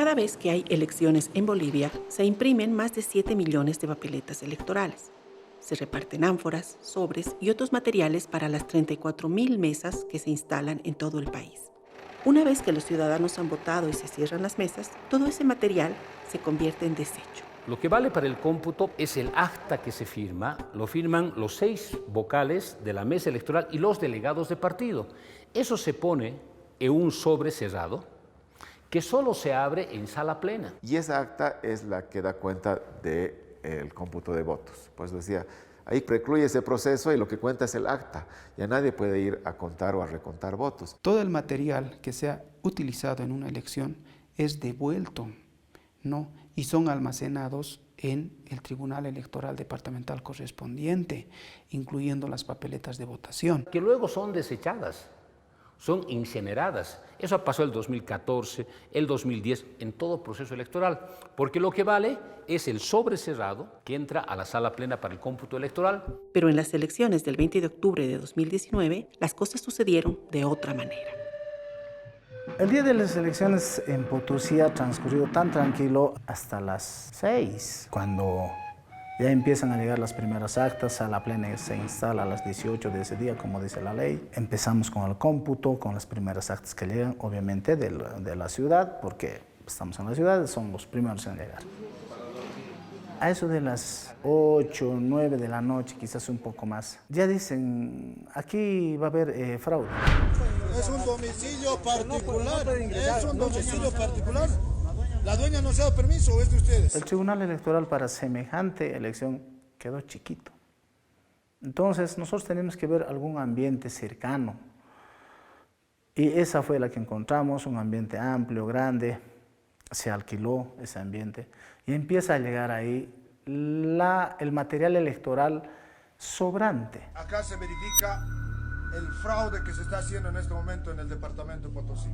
Cada vez que hay elecciones en Bolivia, se imprimen más de 7 millones de papeletas electorales. Se reparten ánforas, sobres y otros materiales para las 34.000 mesas que se instalan en todo el país. Una vez que los ciudadanos han votado y se cierran las mesas, todo ese material se convierte en desecho. Lo que vale para el cómputo es el acta que se firma, lo firman los 6 vocales de la mesa electoral y los delegados de partido. Eso se pone en un sobre cerrado que solo se abre en sala plena. Y esa acta es la que da cuenta del cómputo de votos. Pues decía, ahí precluye ese proceso y lo que cuenta es el acta. Ya nadie puede ir a contar o a recontar votos. Todo el material que sea utilizado en una elección es devuelto, ¿no? Y son almacenados en el Tribunal Electoral Departamental correspondiente, incluyendo las papeletas de votación. Que luego son desechadas, son incineradas. Eso pasó el 2014, el 2010, en todo proceso electoral, porque lo que vale es el sobre cerrado que entra a la sala plena para el cómputo electoral. Pero en las elecciones del 20 de octubre de 2019, las cosas sucedieron de otra manera. El día de las elecciones en Potosí ha transcurrido tan tranquilo hasta las 6, cuando ya empiezan a llegar las primeras actas, a la plena se instala a las 18 de ese día, como dice la ley. Empezamos con el cómputo, con las primeras actas que llegan, obviamente, de la ciudad, porque estamos en la ciudad, son los primeros en llegar. A eso de las 8, 9 de la noche, quizás un poco más, ya dicen, aquí va a haber fraude. Es un domicilio particular, es un domicilio particular. ¿La dueña no se ha dado permiso o es de ustedes? El Tribunal Electoral para semejante elección quedó chiquito. Entonces nosotros tenemos que ver algún ambiente cercano. Y esa fue la que encontramos, un ambiente amplio, grande. Se alquiló ese ambiente y empieza a llegar ahí el material electoral sobrante. Acá se verifica el fraude que se está haciendo en este momento en el departamento de Potosí.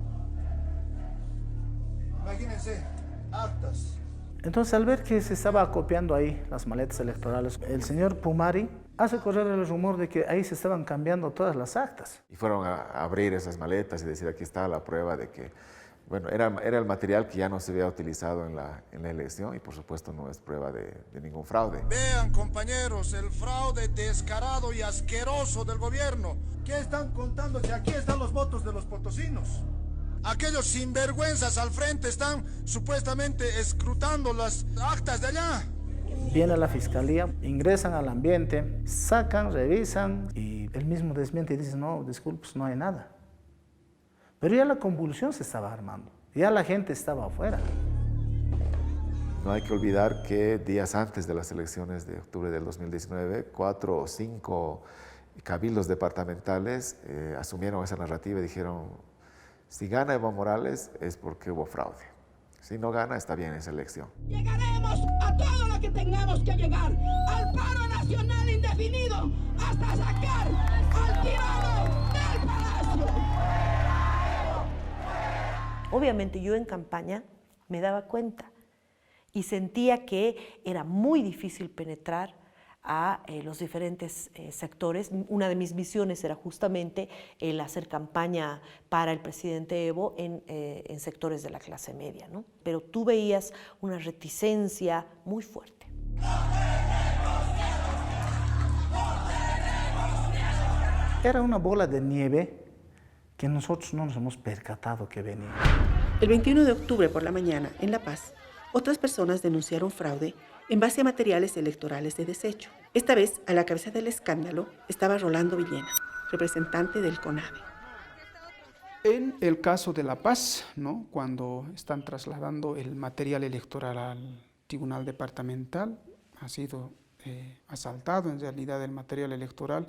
Imagínense, actas. Entonces, al ver que se estaba acopiando ahí las maletas electorales, el señor Pumari hace correr el rumor de que ahí se estaban cambiando todas las actas. Y fueron a abrir esas maletas y decir, aquí está la prueba de que, bueno, era el material que ya no se había utilizado en la elección y por supuesto no es prueba de ningún fraude. Vean, compañeros, el fraude descarado y asqueroso del gobierno. ¿Qué están contando? Si aquí están los votos de los potosinos. Aquellos sinvergüenzas al frente están supuestamente escrutando las actas de allá. Viene la fiscalía, ingresan al ambiente, sacan, revisan y él mismo desmiente y dice, no, disculpe, no hay nada. Pero ya la convulsión se estaba armando, ya la gente estaba afuera. No hay que olvidar que días antes de las elecciones de octubre del 2019, 4 o 5 cabildos departamentales asumieron esa narrativa y dijeron, si gana Evo Morales es porque hubo fraude. Si no gana, está bien esa elección. Llegaremos a todo lo que tengamos que llegar, al paro nacional indefinido, hasta sacar al tirano del palacio. Obviamente yo en campaña me daba cuenta y sentía que era muy difícil penetrar a los diferentes sectores. Una de mis misiones era justamente el hacer campaña para el presidente Evo en sectores de la clase media, ¿no? Pero tú veías una reticencia muy fuerte. Era una bola de nieve que nosotros no nos hemos percatado que venía. El 21 de octubre por la mañana, en La Paz, otras personas denunciaron fraude en base a materiales electorales de desecho. Esta vez, a la cabeza del escándalo, estaba Rolando Villena, representante del CONAVE. En el caso de La Paz, ¿no?, cuando están trasladando el material electoral al Tribunal Departamental, ha sido asaltado en realidad el material electoral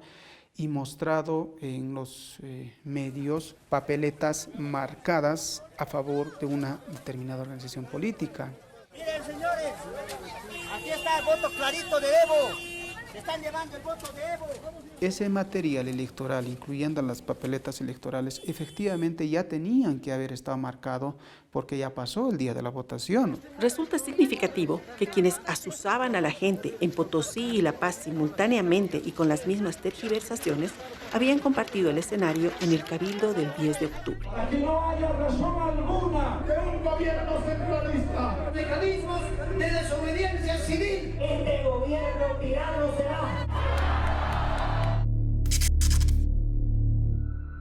y mostrado en los medios papeletas marcadas a favor de una determinada organización política. Miren, señores, aquí está el voto clarito de Evo. Se están llevando el voto de Evo. Ese material electoral, incluyendo las papeletas electorales, efectivamente ya tenían que haber estado marcado porque ya pasó el día de la votación. Resulta significativo que quienes asusaban a la gente en Potosí y La Paz simultáneamente y con las mismas tergiversaciones habían compartido el escenario en el Cabildo del 10 de octubre. Para que no haya razón alguna de un gobierno centralista. Mecanismos de desobediencia civil. Este gobierno tirano será.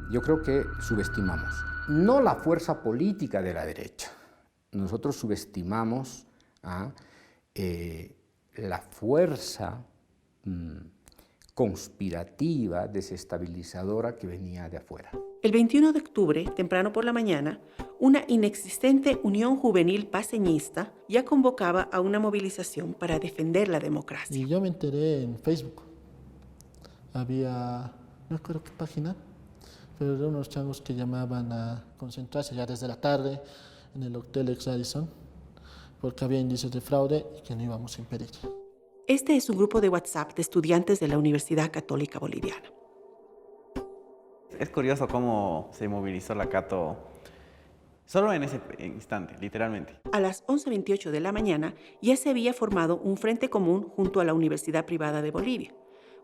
Yo creo que subestimamos, no la fuerza política de la derecha, nosotros subestimamos a la fuerza conspirativa, desestabilizadora que venía de afuera. El 21 de octubre, temprano por la mañana, una inexistente Unión Juvenil Paceñista ya convocaba a una movilización para defender la democracia. Y yo me enteré en Facebook. Había, no recuerdo qué página, pero eran unos changos que llamaban a concentrarse ya desde la tarde en el Hotel Ex Radisson, porque había indicios de fraude y que no íbamos a impedir. Este es un grupo de WhatsApp de estudiantes de la Universidad Católica Boliviana. Es curioso cómo se movilizó la Cato solo en ese instante, literalmente. A las 11:28 de la mañana ya se había formado un frente común junto a la Universidad Privada de Bolivia.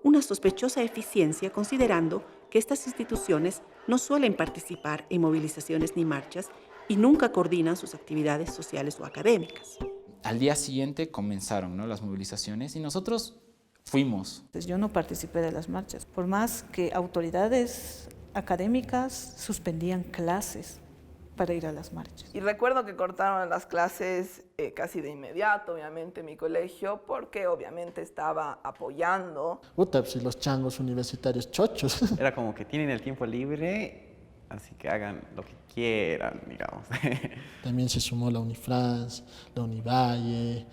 Una sospechosa eficiencia considerando que estas instituciones no suelen participar en movilizaciones ni marchas y nunca coordinan sus actividades sociales o académicas. Al día siguiente comenzaron, ¿no?, las movilizaciones y nosotros fuimos. Yo no participé de las marchas, por más que autoridades académicas suspendían clases para ir a las marchas. Y recuerdo que cortaron las clases casi de inmediato, obviamente, en mi colegio, porque obviamente estaba apoyando. Puta, pues los changos universitarios chochos. Era como que tienen el tiempo libre, así que hagan lo que quieran, digamos. También se sumó la Unifrance, la Univalle,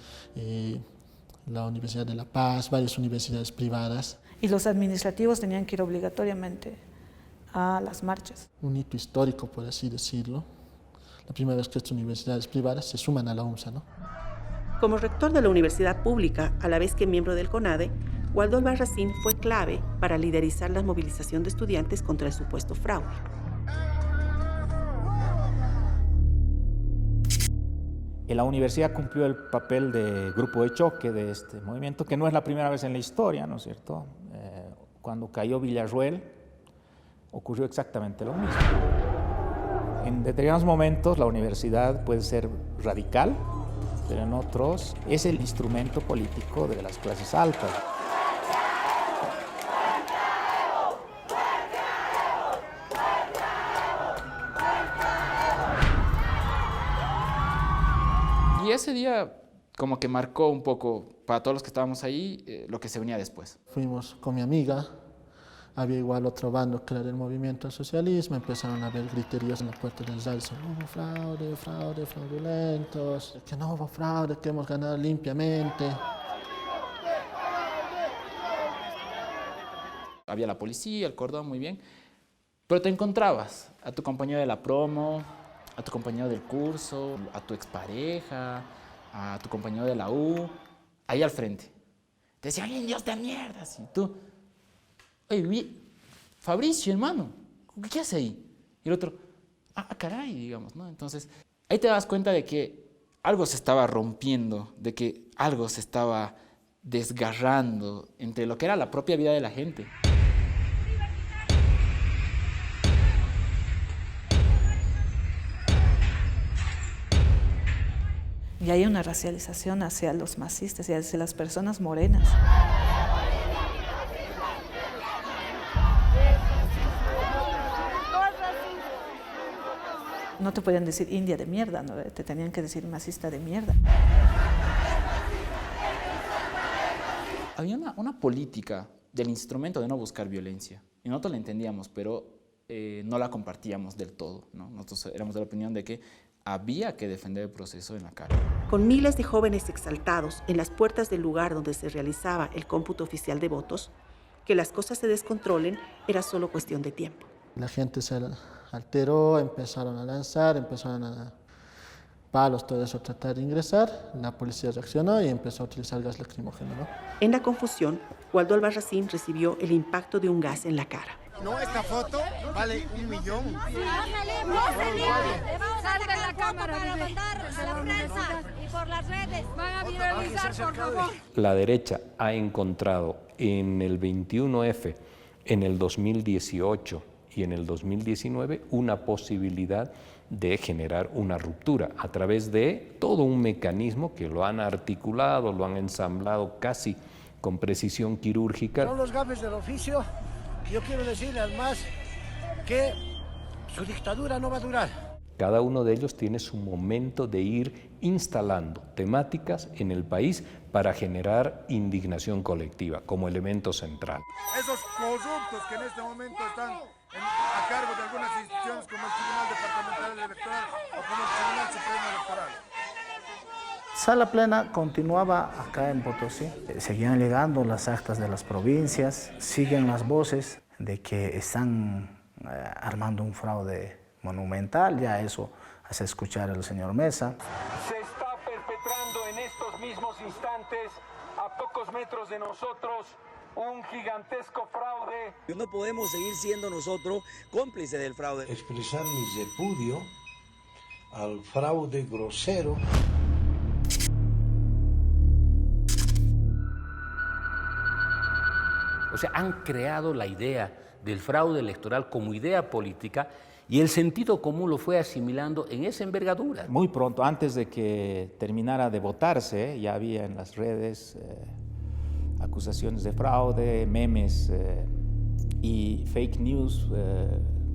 la Universidad de La Paz, varias universidades privadas. Y los administrativos tenían que ir obligatoriamente a las marchas. Un hito histórico, por así decirlo. La primera vez que estas universidades privadas se suman a la UNSA, ¿no? Como rector de la universidad pública, a la vez que miembro del CONADE, Waldo Albarracín fue clave para liderizar la movilización de estudiantes contra el supuesto fraude. La universidad cumplió el papel de grupo de choque de este movimiento, que no es la primera vez en la historia, ¿no es cierto? Cuando cayó Villarroel, ocurrió exactamente lo mismo. En determinados momentos la universidad puede ser radical, pero en otros es el instrumento político de las clases altas. Y ese día como que marcó un poco para todos los que estábamos ahí lo que se venía después. Fuimos con mi amiga, había igual otro bando que era del movimiento al socialismo, empezaron a haber griteríos en la puerta del Radisson, hubo fraude, fraude, fraudulentos, que no hubo fraude, que hemos ganado limpiamente. Había la policía, el cordón, muy bien, pero te encontrabas a tu compañero de la promo, a tu compañero del curso, a tu expareja, a tu compañero de la U, ahí al frente. Te decían, indios de mierda, y tú, oye, Fabricio, hermano, ¿qué hace ahí? Y el otro, caray, digamos, ¿no? Entonces, ahí te das cuenta de que algo se estaba rompiendo, de que algo se estaba desgarrando entre lo que era la propia vida de la gente. Y hay una racialización hacia los masistas y hacia las personas morenas. No te podían decir india de mierda, ¿no? Te tenían que decir masista de mierda. Había una política del instrumento de no buscar violencia. Y nosotros la entendíamos, pero no la compartíamos del todo, ¿no? Nosotros éramos de la opinión de que había que defender el proceso en la calle. Con miles de jóvenes exaltados en las puertas del lugar donde se realizaba el cómputo oficial de votos, que las cosas se descontrolen era solo cuestión de tiempo. La gente se alteró, empezaron a lanzar, empezaron a palos, todo eso, tratar de ingresar. La policía reaccionó y empezó a utilizar gas lacrimógeno, ¿no? En la confusión, Gualdo Albarracín recibió el impacto de un gas en la cara. No, esta foto vale 1 millón. Salga en la cámara para mandar a la prensa y por las redes. Van a viralizar, por favor. La derecha ha encontrado en el 21F, en el 2018 y en el 2019 una posibilidad de generar una ruptura a través de todo un mecanismo que lo han articulado, lo han ensamblado casi con precisión quirúrgica. Son los gafes del oficio. Yo quiero decirle al MAS que su dictadura no va a durar. Cada uno de ellos tiene su momento de ir instalando temáticas en el país para generar indignación colectiva como elemento central. Esos corruptos que en este momento están a cargo de algunas instituciones como el Tribunal Departamental Electoral o como el Tribunal Supremo Electoral. Sala Plena continuaba acá en Potosí. Seguían llegando las actas de las provincias, siguen las voces de que están armando un fraude monumental, ya eso hace escuchar al señor Mesa. Se está perpetrando en estos mismos instantes, a pocos metros de nosotros, un gigantesco fraude. No podemos seguir siendo nosotros cómplices del fraude. Expresar mi repudio al fraude grosero. O sea, han creado la idea del fraude electoral como idea política y el sentido común lo fue asimilando en esa envergadura. Muy pronto, antes de que terminara de votarse, ya había en las redes acusaciones de fraude, memes y fake news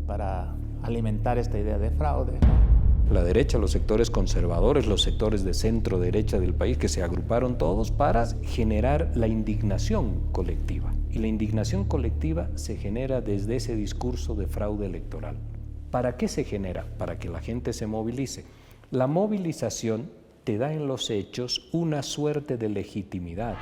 para alimentar esta idea de fraude, ¿no? La derecha, los sectores conservadores, los sectores de centro derecha del país que se agruparon todos para generar la indignación colectiva. Y la indignación colectiva se genera desde ese discurso de fraude electoral. ¿Para qué se genera? Para que la gente se movilice. La movilización te da en los hechos una suerte de legitimidad.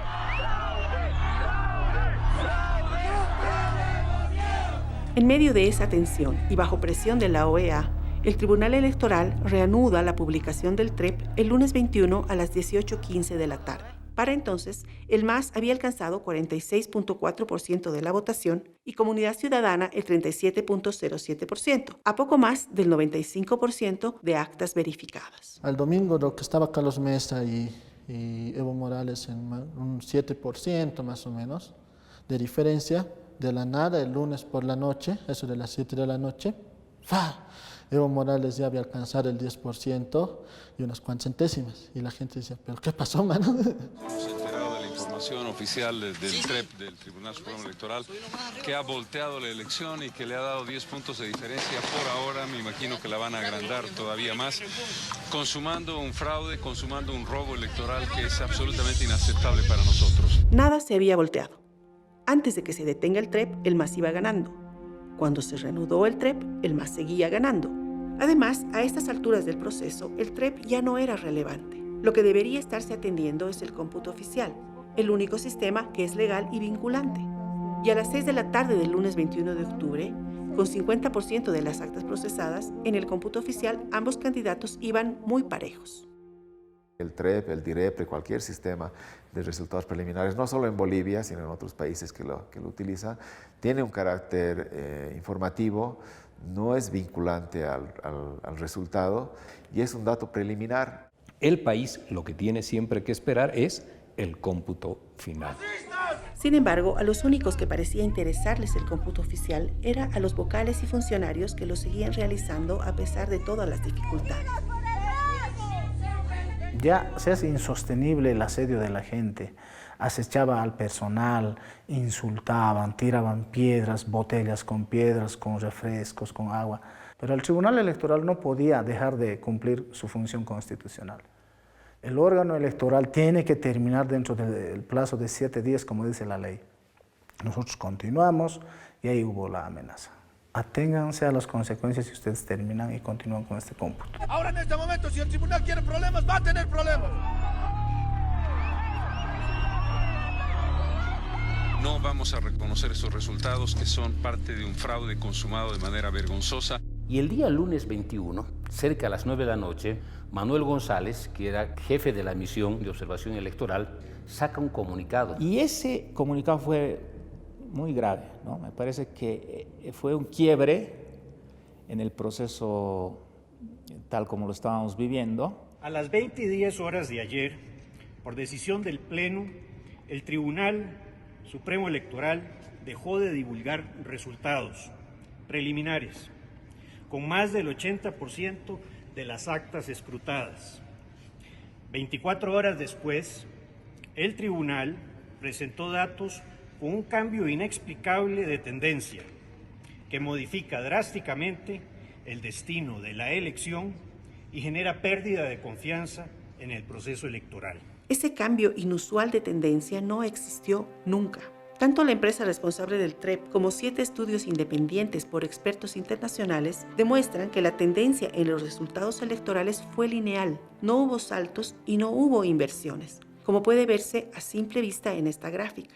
En medio de esa tensión y bajo presión de la OEA, el Tribunal Electoral reanuda la publicación del TREP el lunes 21 a las 18:15 de la tarde. Para entonces, el MAS había alcanzado 46.4% de la votación y Comunidad Ciudadana el 37.07%, a poco más del 95% de actas verificadas. Al domingo lo que estaba Carlos Mesa y Evo Morales en un 7% más o menos de diferencia, de la nada el lunes por la noche, eso de las 7 de la noche, ¡fa! Evo Morales ya había alcanzado el 10% y unas cuantas centésimas. Y la gente decía, ¿pero qué pasó, mano? Hemos enterado de la información oficial del TREP, del Tribunal Supremo Electoral, que ha volteado la elección y que le ha dado 10 puntos de diferencia. Por ahora, me imagino que la van a agrandar todavía más, consumando un fraude, consumando un robo electoral que es absolutamente inaceptable para nosotros. Nada se había volteado. Antes de que se detenga el TREP, el MAS iba ganando. Cuando se reanudó el TREP, el MAS seguía ganando. Además, a estas alturas del proceso, el TREP ya no era relevante. Lo que debería estarse atendiendo es el cómputo oficial, el único sistema que es legal y vinculante. Y a las 6 de la tarde del lunes 21 de octubre, con 50% de las actas procesadas, en el cómputo oficial ambos candidatos iban muy parejos. El TREP, el DIREPRE, cualquier sistema de resultados preliminares, no solo en Bolivia, sino en otros países que lo utilizan, tiene un carácter informativo, no es vinculante al resultado y es un dato preliminar. El país lo que tiene siempre que esperar es el cómputo final. Sin embargo, a los únicos que parecía interesarles el cómputo oficial era a los vocales y funcionarios que lo seguían realizando a pesar de todas las dificultades. Ya se hace insostenible el asedio de la gente. Acechaba al personal, insultaban, tiraban piedras, botellas con piedras, con refrescos, con agua. Pero el Tribunal Electoral no podía dejar de cumplir su función constitucional. El órgano electoral tiene que terminar dentro del plazo de 7 días, como dice la ley. Nosotros continuamos y ahí hubo la amenaza. Aténganse a las consecuencias si ustedes terminan y continúan con este cómputo. Ahora en este momento, si el tribunal quiere problemas, va a tener problemas. No vamos a reconocer esos resultados que son parte de un fraude consumado de manera vergonzosa. Y el día lunes 21, cerca a las 9 de la noche, Manuel González, que era jefe de la misión de observación electoral, saca un comunicado. Y ese comunicado fue muy grave, ¿no? Me parece que fue un quiebre en el proceso tal como lo estábamos viviendo. A las 20:10 de ayer, por decisión del Pleno, el Tribunal Supremo Electoral dejó de divulgar resultados preliminares, con más del 80% de las actas escrutadas. 24 horas después, el Tribunal presentó datos con un cambio inexplicable de tendencia, que modifica drásticamente el destino de la elección y genera pérdida de confianza en el proceso electoral. Ese cambio inusual de tendencia no existió nunca. Tanto la empresa responsable del TREP como 7 estudios independientes por expertos internacionales demuestran que la tendencia en los resultados electorales fue lineal, no hubo saltos y no hubo inversiones, como puede verse a simple vista en esta gráfica.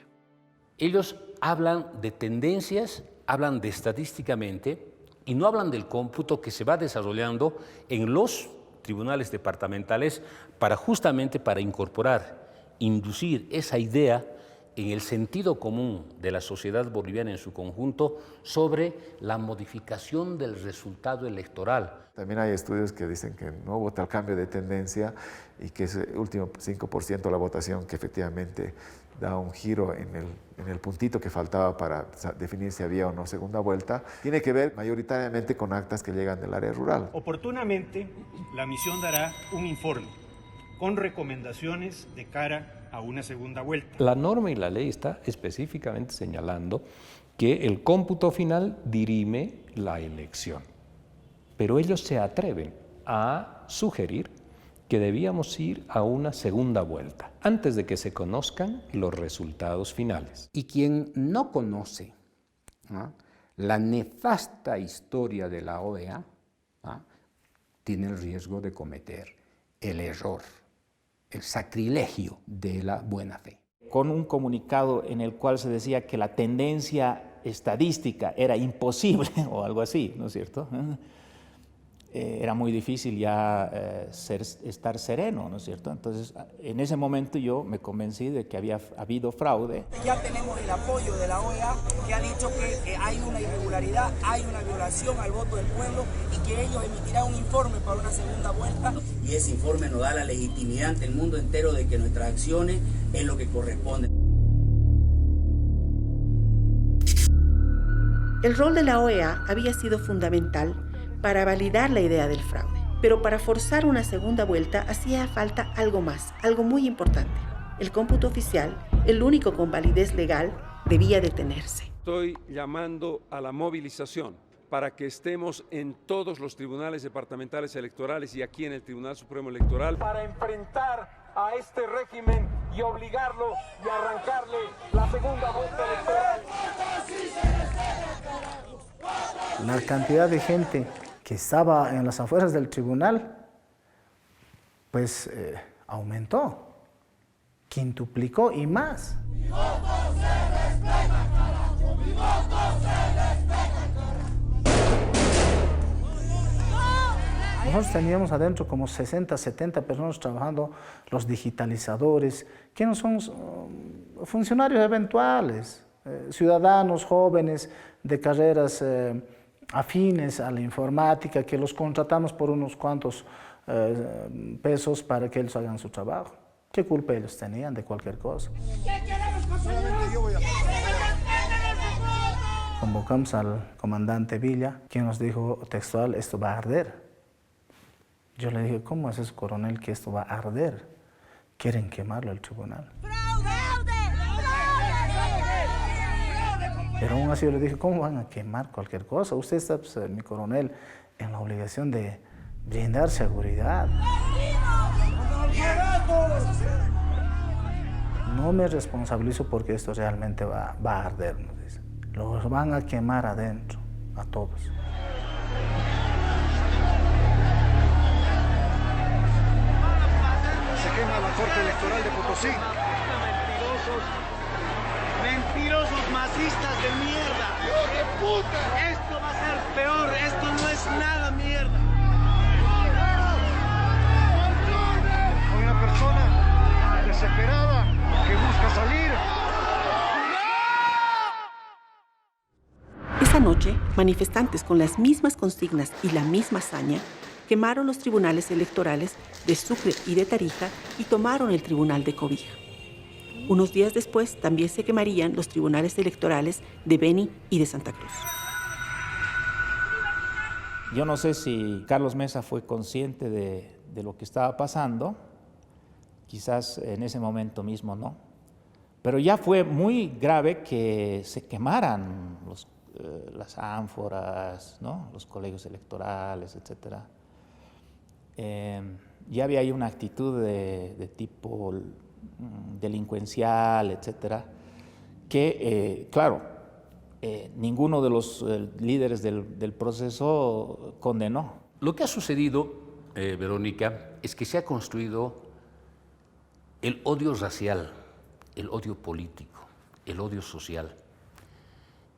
Ellos hablan de tendencias, hablan de estadísticamente y no hablan del cómputo que se va desarrollando en los tribunales departamentales justamente para incorporar, inducir esa idea en el sentido común de la sociedad boliviana en su conjunto sobre la modificación del resultado electoral. También hay estudios que dicen que no hubo tal cambio de tendencia y que ese último 5% de la votación que efectivamente da un giro en el puntito que faltaba para definir si había o no segunda vuelta, tiene que ver mayoritariamente con actas que llegan del área rural. Oportunamente, la misión dará un informe con recomendaciones de cara a una segunda vuelta. La norma y la ley está específicamente señalando que el cómputo final dirime la elección, pero ellos se atreven a sugerir que debíamos ir a una segunda vuelta antes de que se conozcan los resultados finales. Y quien no conoce la nefasta historia de la OEA tiene el riesgo de cometer el error, el sacrilegio de la buena fe. Con un comunicado en el cual se decía que la tendencia estadística era imposible o algo así, ¿no es cierto? Era muy difícil ya estar sereno, ¿no es cierto? Entonces, en ese momento yo me convencí de que había habido fraude. Ya tenemos el apoyo de la OEA, que ha dicho que hay una irregularidad, hay una violación al voto del pueblo y que ellos emitirán un informe para una segunda vuelta. Y ese informe nos da la legitimidad ante el mundo entero de que nuestras acciones es lo que corresponde. El rol de la OEA había sido fundamental para validar la idea del fraude, pero para forzar una segunda vuelta hacía falta algo más, algo muy importante. El cómputo oficial, el único con validez legal, debía detenerse. Estoy llamando a la movilización para que estemos en todos los tribunales departamentales electorales y aquí en el Tribunal Supremo Electoral para enfrentar a este régimen y obligarlo y arrancarle la segunda vuelta electoral. La cantidad de gente que estaba en las afueras del tribunal, pues aumentó, quintuplicó y más. Mi voto se respeta, carajo, mi voto se respeta, carajo. Nosotros teníamos adentro como 60, 70 personas trabajando, los digitalizadores, que no son funcionarios eventuales, ciudadanos jóvenes de carreras afines a la informática, que los contratamos por unos cuantos pesos para que ellos hagan su trabajo. ¿Qué culpa ellos tenían de cualquier cosa? Convocamos al comandante Villa, quien nos dijo textual, esto va a arder. Yo le dije, ¿cómo es eso, coronel, que esto va a arder? Quieren quemarlo el tribunal. Pero aún así yo le dije, ¿cómo van a quemar cualquier cosa? Usted está, pues, mi coronel, en la obligación de brindar seguridad. No me responsabilizo porque esto realmente va a arder, nos dice. Los van a quemar adentro, a todos. Se quema la Corte Electoral de Potosí. Mentirosos masistas de mierda. Esto va a ser peor, esto no es nada mierda. Hay una persona que desesperada que busca salir. Esa noche, manifestantes con las mismas consignas y la misma hazaña quemaron los tribunales electorales de Sucre y de Tarija y tomaron el tribunal de Cobija. Unos días después también se quemarían los tribunales electorales de Beni y de Santa Cruz. Yo no sé si Carlos Mesa fue consciente de lo que estaba pasando, quizás en ese momento mismo no, pero ya fue muy grave que se quemaran las ánforas, ¿no? Los colegios electorales, etc. Ya había ahí una actitud de tipo delincuencial, etcétera, que, claro, ninguno de los líderes del proceso condenó. Lo que ha sucedido, Verónica, es que se ha construido el odio racial, el odio político, el odio social.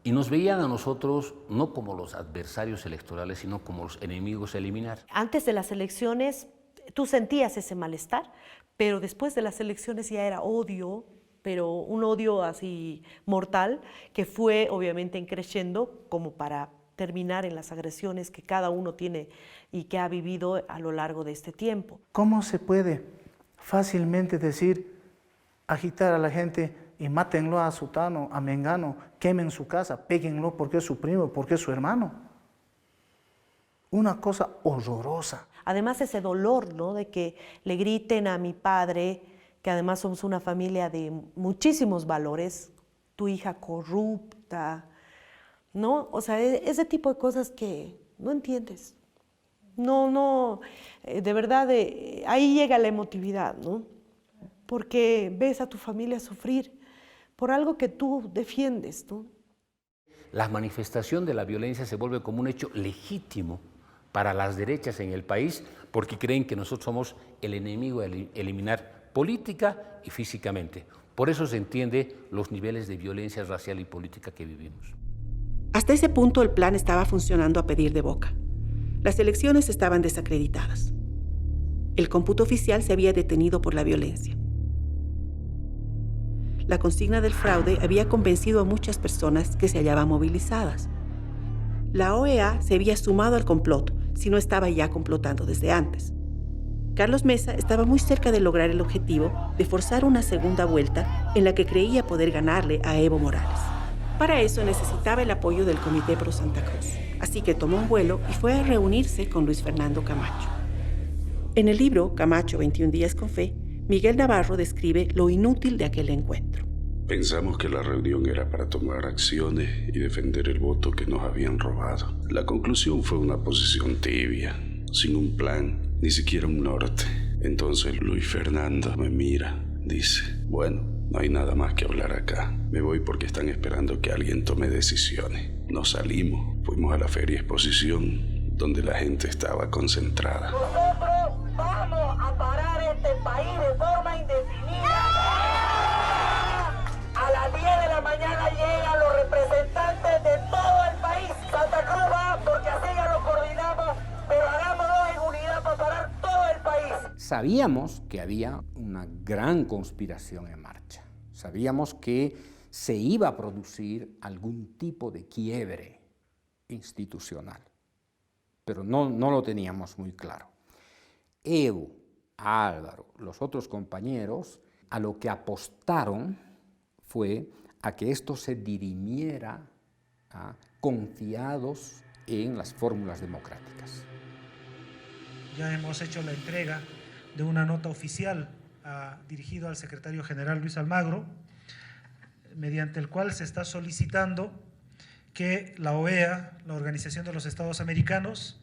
Y nos veían a nosotros no como los adversarios electorales, sino como los enemigos a eliminar. Antes de las elecciones tú sentías ese malestar, pero después de las elecciones ya era odio, pero un odio así mortal que fue obviamente creciendo como para terminar en las agresiones que cada uno tiene y que ha vivido a lo largo de este tiempo. ¿Cómo se puede fácilmente decir, agitar a la gente y mátenlo a Sutano, a Mengano, quemen su casa, péguenlo porque es su primo, porque es su hermano? Una cosa horrorosa. Además ese dolor, ¿no?, de que le griten a mi padre, que además somos una familia de muchísimos valores, tu hija corrupta, ¿no? O sea, ese tipo de cosas que no entiendes. No, de verdad, ahí llega la emotividad, ¿no? Porque ves a tu familia sufrir por algo que tú defiendes, ¿no? La manifestación de la violencia se vuelve como un hecho legítimo para las derechas en el país porque creen que nosotros somos el enemigo a eliminar política y físicamente. Por eso se entiende los niveles de violencia racial y política que vivimos. Hasta ese punto el plan estaba funcionando a pedir de boca. Las elecciones estaban desacreditadas. El cómputo oficial se había detenido por la violencia. La consigna del fraude había convencido a muchas personas que se hallaban movilizadas. La OEA se había sumado al complot, si no estaba ya complotando desde antes. Carlos Mesa estaba muy cerca de lograr el objetivo de forzar una segunda vuelta en la que creía poder ganarle a Evo Morales. Para eso necesitaba el apoyo del Comité Pro Santa Cruz, así que tomó un vuelo y fue a reunirse con Luis Fernando Camacho. En el libro Camacho, 21 días con fe, Miguel Navarro describe lo inútil de aquel encuentro. Pensamos que la reunión era para tomar acciones y defender el voto que nos habían robado. La conclusión fue una posición tibia, sin un plan, ni siquiera un norte. Entonces Luis Fernando me mira, dice, bueno, no hay nada más que hablar acá. Me voy porque están esperando que alguien tome decisiones. Nos salimos, fuimos a la feria exposición, donde la gente estaba concentrada. Nosotros vamos a parar este país de forma indefinida. A las 10 de la mañana llegan los representantes de todo el país. Santa Cruz va porque así ya lo coordinamos, pero hagámoslo en unidad para parar todo el país. Sabíamos que había una gran conspiración en marcha. Sabíamos que se iba a producir algún tipo de quiebre institucional, pero no lo teníamos muy claro. Evo, Álvaro, los otros compañeros, a lo que apostaron fue a que esto se dirimiera confiados en las fórmulas democráticas. Ya hemos hecho la entrega de una nota oficial dirigido al secretario general Luis Almagro, mediante el cual se está solicitando que la OEA, la Organización de los Estados Americanos,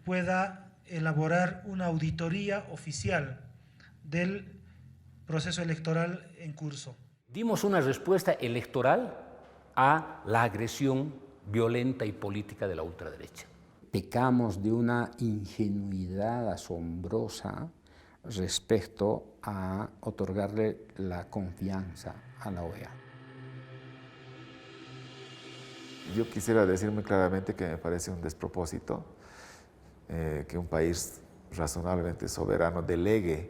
pueda elaborar una auditoría oficial del proceso electoral en curso. Dimos una respuesta electoral a la agresión violenta y política de la ultraderecha. Pecamos de una ingenuidad asombrosa respecto a otorgarle la confianza a la OEA. Yo quisiera decir muy claramente que me parece un despropósito que un país razonablemente soberano delegue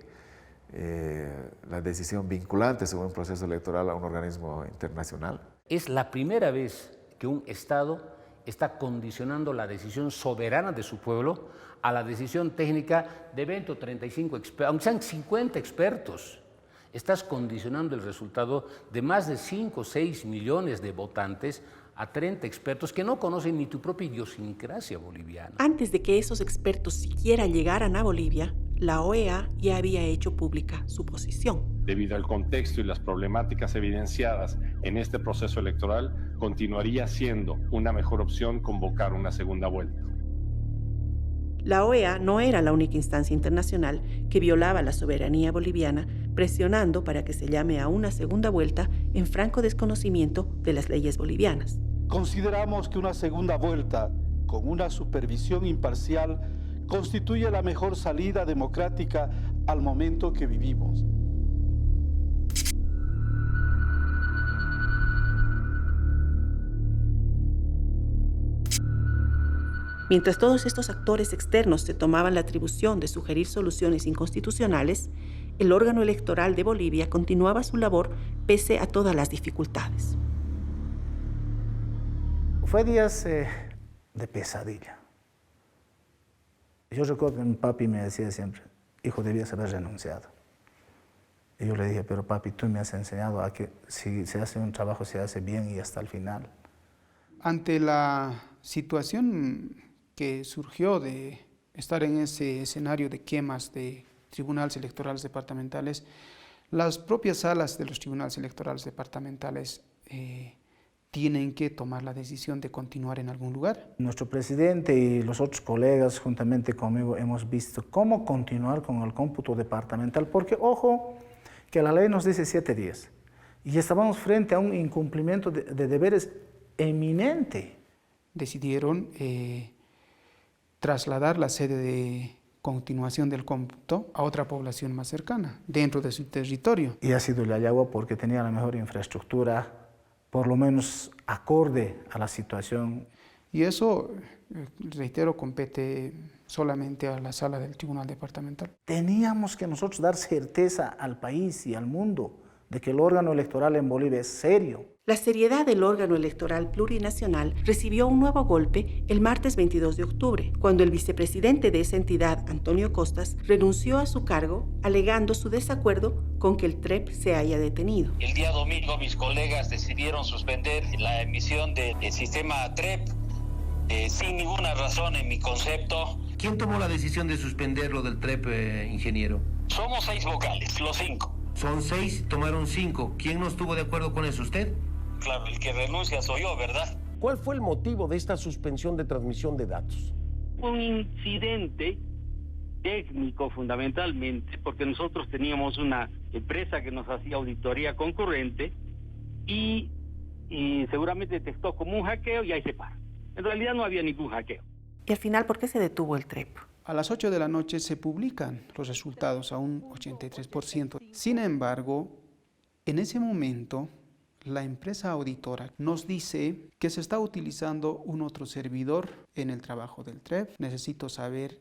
la decisión vinculante sobre un proceso electoral a un organismo internacional. Es la primera vez que un Estado está condicionando la decisión soberana de su pueblo a la decisión técnica de 20 o 35 expertos, aunque sean 50 expertos. Estás condicionando el resultado de más de 5 o 6 millones de votantes a 30 expertos que no conocen ni tu propia idiosincrasia boliviana. Antes de que esos expertos siquiera llegaran a Bolivia, la OEA ya había hecho pública su posición. Debido al contexto y las problemáticas evidenciadas en este proceso electoral, continuaría siendo una mejor opción convocar una segunda vuelta. La OEA no era la única instancia internacional que violaba la soberanía boliviana, presionando para que se llame a una segunda vuelta en franco desconocimiento de las leyes bolivianas. Consideramos que una segunda vuelta, con una supervisión imparcial, constituye la mejor salida democrática al momento que vivimos. Mientras todos estos actores externos se tomaban la atribución de sugerir soluciones inconstitucionales, el órgano electoral de Bolivia continuaba su labor pese a todas las dificultades. Fue días de pesadilla. Yo recuerdo que mi papi me decía siempre, hijo, debías haber renunciado. Y yo le dije, pero papi, tú me has enseñado a que si se hace un trabajo se hace bien y hasta el final. Ante la situación que surgió de estar en ese escenario de quemas de tribunales electorales departamentales, las propias salas de los tribunales electorales departamentales tienen que tomar la decisión de continuar en algún lugar. Nuestro presidente y los otros colegas, juntamente conmigo, hemos visto cómo continuar con el cómputo departamental, porque, ojo, que la ley nos dice 7 días, y estábamos frente a un incumplimiento de deberes eminente. Decidieron trasladar la sede de continuación del cómputo a otra población más cercana, dentro de su territorio. Y ha sido Yayagua porque tenía la mejor infraestructura, por lo menos acorde a la situación. Y eso, reitero, compete solamente a la sala del Tribunal Departamental. Teníamos que nosotros dar certeza al país y al mundo de que el órgano electoral en Bolivia es serio. La seriedad del órgano electoral plurinacional recibió un nuevo golpe el martes 22 de octubre, cuando el vicepresidente de esa entidad, Antonio Costas, renunció a su cargo, alegando su desacuerdo con que el TREP se haya detenido. El día domingo mis colegas decidieron suspender la emisión del sistema TREP sin ninguna razón en mi concepto. ¿Quién tomó la decisión de suspenderlo del TREP, ingeniero? Somos 6 vocales, los 5. Son 6, tomaron 5. ¿Quién no estuvo de acuerdo con eso, usted? Claro, el que renuncia soy yo, ¿verdad? ¿Cuál fue el motivo de esta suspensión de transmisión de datos? Un incidente técnico fundamentalmente, porque nosotros teníamos una empresa que nos hacía auditoría concurrente y seguramente detectó como un hackeo y ahí se para. En realidad no había ningún hackeo. Y al final, ¿por qué se detuvo el TREP? A las 8 de la noche se publican los resultados a un 83%. Sin embargo, en ese momento, la empresa auditora nos dice que se está utilizando un otro servidor en el trabajo del TREP. Necesito saber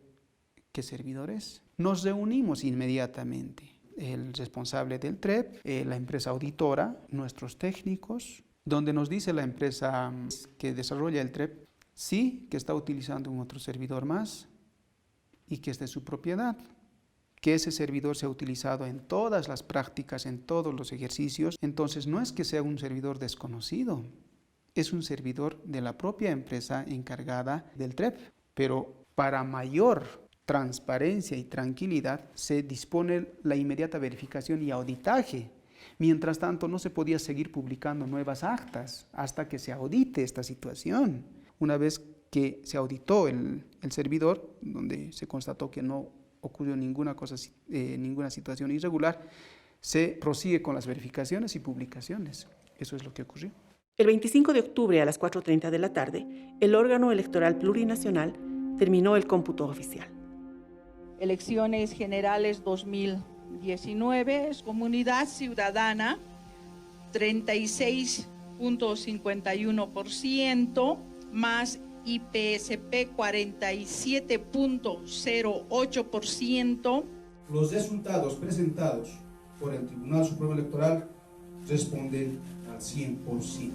qué servidor es. Nos reunimos inmediatamente. El responsable del TREP, la empresa auditora, nuestros técnicos, donde nos dice la empresa que desarrolla el TREP, sí, que está utilizando un otro servidor más y que es de su propiedad, que ese servidor se ha utilizado en todas las prácticas, en todos los ejercicios. Entonces no es que sea un servidor desconocido, es un servidor de la propia empresa encargada del TREP. Pero para mayor transparencia y tranquilidad se dispone la inmediata verificación y auditaje. Mientras tanto no se podía seguir publicando nuevas actas hasta que se audite esta situación. Una vez que se auditó el servidor, donde se constató que no ocurrió ninguna situación irregular, se prosigue con las verificaciones y publicaciones. Eso es lo que ocurrió. El 25 de octubre a las 4:30 de la tarde, el órgano electoral plurinacional terminó el cómputo oficial. Elecciones Generales 2019, Comunidad Ciudadana, 36.51%, más IPSP 47.08%. Los resultados presentados por el Tribunal Supremo Electoral responden al 100%.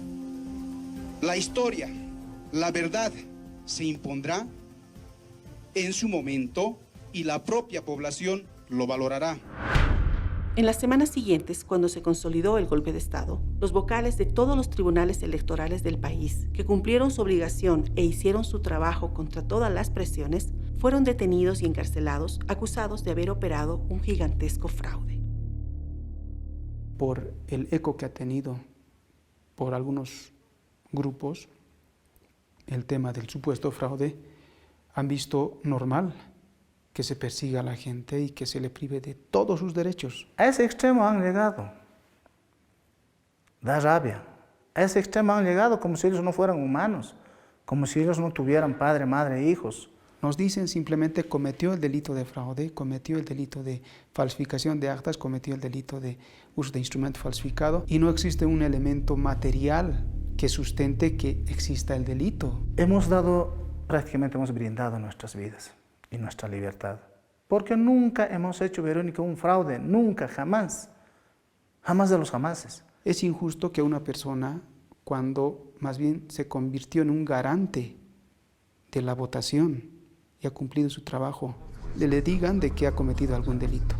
La historia, la verdad, se impondrá en su momento y la propia población lo valorará. En las semanas siguientes, cuando se consolidó el golpe de Estado, los vocales de todos los tribunales electorales del país, que cumplieron su obligación e hicieron su trabajo contra todas las presiones, fueron detenidos y encarcelados, acusados de haber operado un gigantesco fraude. Por el eco que ha tenido por algunos grupos, el tema del supuesto fraude, han visto normal que se persiga a la gente y que se le prive de todos sus derechos. A ese extremo han llegado. Da rabia. A ese extremo han llegado como si ellos no fueran humanos, como si ellos no tuvieran padre, madre, hijos. Nos dicen simplemente cometió el delito de fraude, cometió el delito de falsificación de actas, cometió el delito de uso de instrumento falsificado y no existe un elemento material que sustente que exista el delito. Prácticamente hemos brindado nuestras vidas y nuestra libertad. Porque nunca hemos hecho, Verónica, un fraude, nunca, jamás. Jamás de los jamases. Es injusto que una persona, cuando más bien se convirtió en un garante de la votación y ha cumplido su trabajo, le digan de que ha cometido algún delito.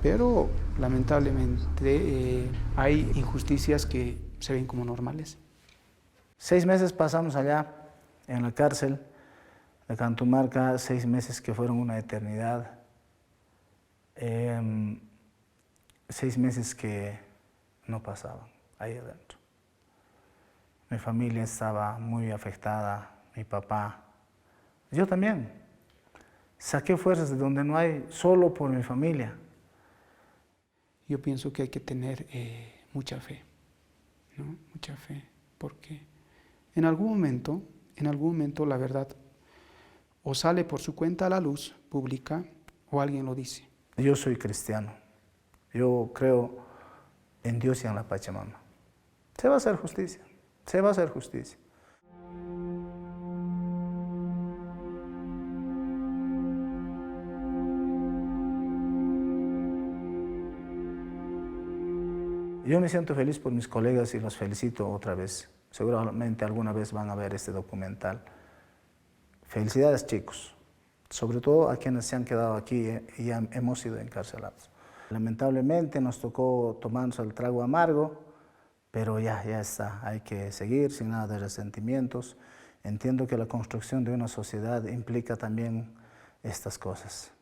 Pero lamentablemente hay injusticias que se ven como normales. 6 meses pasamos allá en la cárcel de Cantumarca, 6 meses que fueron una eternidad. 6 meses que no pasaban ahí adentro. Mi familia estaba muy afectada, mi papá. Yo también. Saqué fuerzas de donde no hay, solo por mi familia. Yo pienso que hay que tener mucha fe, ¿no? Mucha fe, porque en algún momento la verdad o sale por su cuenta a la luz pública o alguien lo dice. Yo soy cristiano. Yo creo en Dios y en la Pachamama. Se va a hacer justicia. Se va a hacer justicia. Yo me siento feliz por mis colegas y los felicito otra vez. Seguramente alguna vez van a ver este documental. Felicidades, chicos, sobre todo a quienes se han quedado aquí y hemos sido encarcelados. Lamentablemente nos tocó tomarnos el trago amargo, pero ya está, hay que seguir sin nada de resentimientos. Entiendo que la construcción de una sociedad implica también estas cosas.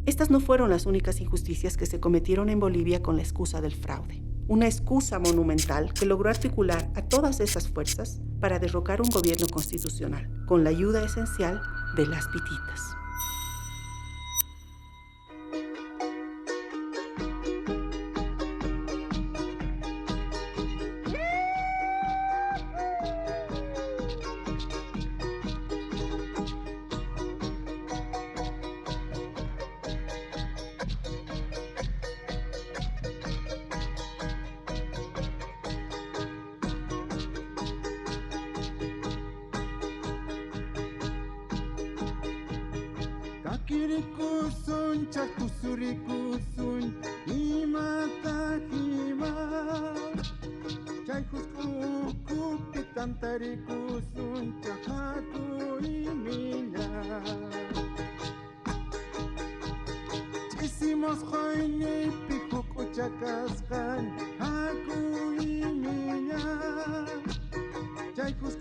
Estas no fueron las únicas injusticias que se cometieron en Bolivia con la excusa del fraude. Una excusa monumental que logró articular a todas esas fuerzas para derrocar un gobierno constitucional, con la ayuda esencial de las pititas. Kakirikusun, chakusurikusun, imatahima. Chayhuskuku pitantarikusun, chahaku imina. Chisimos hoyni pihuk uchakaskan, haku imina. Chayhuskuku